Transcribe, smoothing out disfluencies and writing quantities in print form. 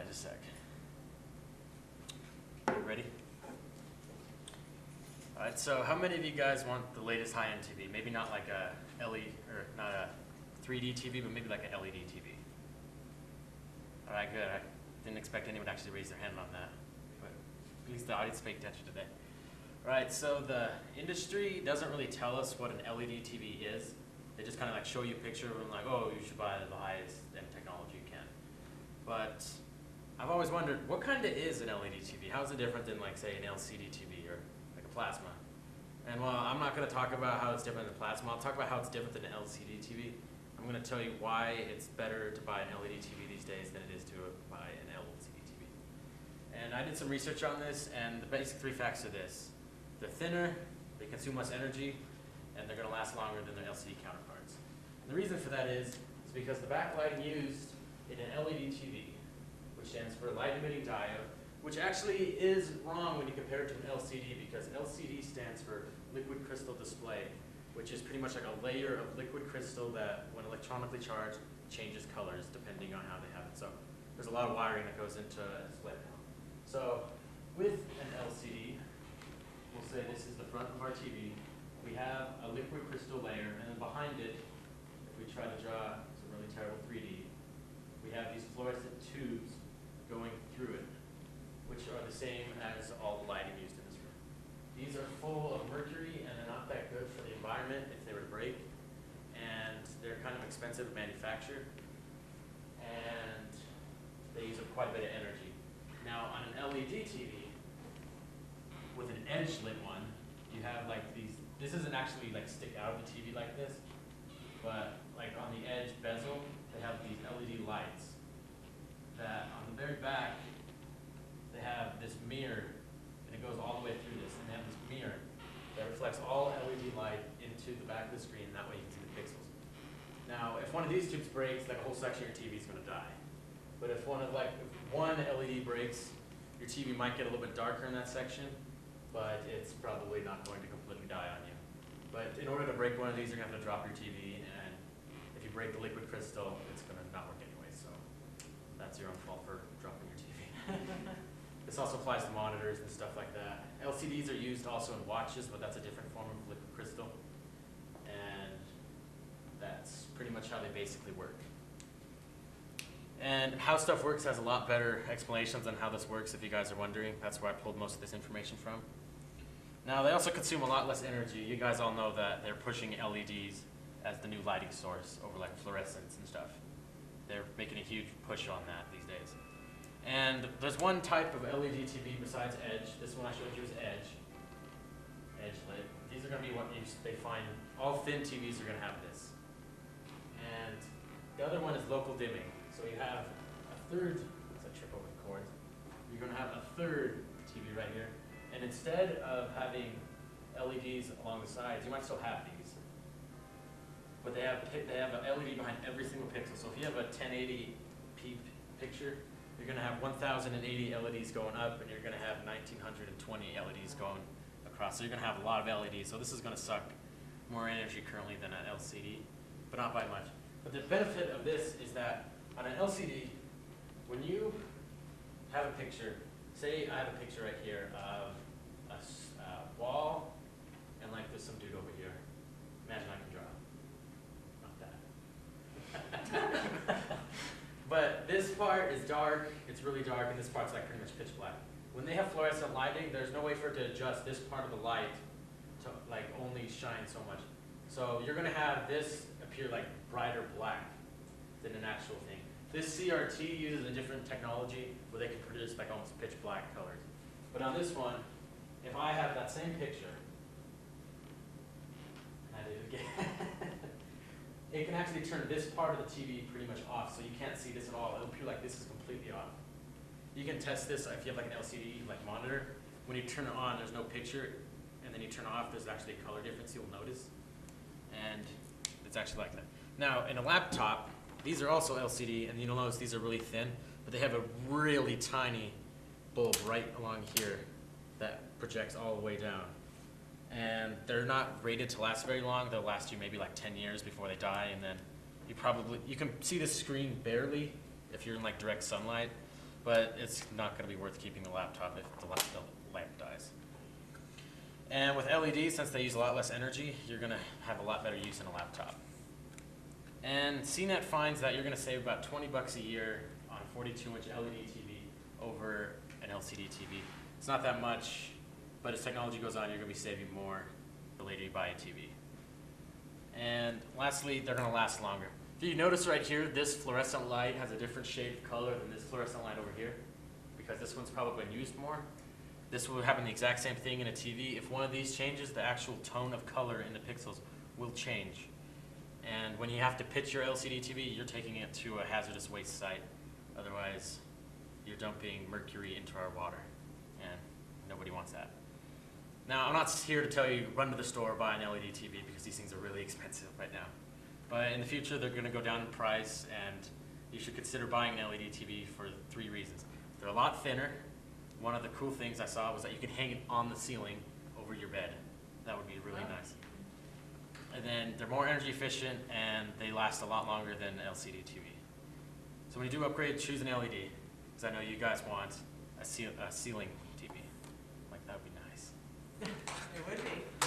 just a sec. You ready? All right, so how many of you guys want the latest high-end TV? Maybe not like a LED, or not a 3D TV, but maybe like an LED TV. All right, good. I didn't expect anyone to actually raise their hand on that, but at least the audience paid attention today. All right, so the industry doesn't really tell us what an LED TV is. They just kind of like show you a picture and like, oh, you should buy the highest end technology you can. But I've always wondered, what kind of is an LED TV? How is it different than like, say, an LCD TV or like a plasma? And while I'm not going to talk about how it's different than plasma, I'll talk about how it's different than an LCD TV. I'm going to tell you why it's better to buy an LED TV these days than it is to buy an LCD TV. And I did some research on this, and the basic three facts are this. They're thinner, they consume less energy, and they're going to last longer than their LCD counterparts. And the reason for that is because the backlighting used in an LED TV, which stands for light emitting diode, which actually is wrong when you compare it to an LCD, because LCD stands for liquid crystal display, which is pretty much like a layer of liquid crystal that, when electronically charged, changes colors depending on how they have it. So there's a lot of wiring that goes into a display panel. So with an LCD, we'll say this is the front of our TV. We have a liquid crystal layer, and then behind it, if we try to draw some really terrible 3D, we have these fluorescent tubes going through it, which are the same as all the lighting used in this room. These are full of mercury, and they're not that good for the environment if they were to break, and they're kind of expensive to manufacture, and they use up quite a bit of energy. Now, on an LED TV, with an edge-lit one, you have like these, this doesn't actually like stick out of the TV like this, but like on the edge bezel, they have these LED lights that on the very back, they have this mirror, and it goes all the way through this, and they have this mirror that reflects all LED light into the back of the screen, and that way you can see the pixels. Now, if one of these tubes breaks, like a whole section of your TV is going to die. But if one LED breaks, your TV might get a little bit darker in that section, but it's probably not going to completely die on you. But in order to break one of these, you're going to have to drop your TV, and if you break the liquid crystal, it's going to not work anyway, so that's your own fault for dropping your TV. This also applies to monitors and stuff like that. LCDs are used also in watches, but that's a different form of liquid crystal, and that's pretty much how they basically work. And how stuff works has a lot better explanations on how this works, if you guys are wondering. That's where I pulled most of this information from. Now, they also consume a lot less energy. You guys all know that they're pushing LEDs as the new lighting source over like fluorescence and stuff. They're making a huge push on that these days. And there's one type of LED TV besides edge. This one I showed you is edge lit. These are going to be what they find, all thin TVs are going to have this. And the other one is local dimming. So you have a third, let's trip over the cords. You're going to have a third TV right here. And instead of having LEDs along the sides, you might still have these. But they have an LED behind every single pixel. So if you have a 1080p picture, you're going to have 1080 LEDs going up, and you're going to have 1920 LEDs going across. So you're going to have a lot of LEDs. So this is going to suck more energy currently than an LCD, but not by much. But the benefit of this is that on an LCD, when you have a picture, say I have a picture right here of a wall, and like there's some dude over here. Imagine I can draw. Not that. But this part is dark, it's really dark, and this part's like pretty much pitch black. When they have fluorescent lighting, there's no way for it to adjust this part of the light to like only shine so much. So you're going to have this appear like brighter black than an actual thing. This CRT uses a different technology where they can produce like almost pitch black colors. But on this one, if I have that same picture, and I did it again, it can actually turn this part of the TV pretty much off, so you can't see this at all. It'll appear like this is completely off. You can test this if you have like an LCD like monitor. When you turn it on, there's no picture, and then you turn it off, there's actually a color difference you'll notice. And it's actually like that. Now, in a laptop, these are also LCD, and you'll notice these are really thin, but they have a really tiny bulb right along here that projects all the way down. And they're not rated to last very long. They'll last you maybe like 10 years before they die, and then you can see the screen barely if you're in like direct sunlight, but it's not going to be worth keeping the laptop if the lamp dies. And with LEDs, since they use a lot less energy, you're going to have a lot better use in a laptop. And CNET finds that you're going to save about $20 a year on a 42-inch LED TV over an LCD TV. It's not that much, but as technology goes on, you're going to be saving more the later you buy a TV. And lastly, they're going to last longer. If you notice right here, this fluorescent light has a different shade of color than this fluorescent light over here, because this one's probably been used more. This will happen the exact same thing in a TV. If one of these changes, the actual tone of color in the pixels will change. And when you have to pitch your LCD TV, you're taking it to a hazardous waste site. Otherwise, you're dumping mercury into our water, and nobody wants that. Now, I'm not here to tell you run to the store, buy an LED TV, because these things are really expensive right now. But in the future, they're going to go down in price, and you should consider buying an LED TV for 3 reasons. They're a lot thinner. One of the cool things I saw was that you can hang it on the ceiling over your bed. That would be really nice. And then they're more energy efficient, and they last a lot longer than an LCD TV. So when you do upgrade, choose an LED, because I know you guys want a ceiling TV. Like, that would be nice. It would be.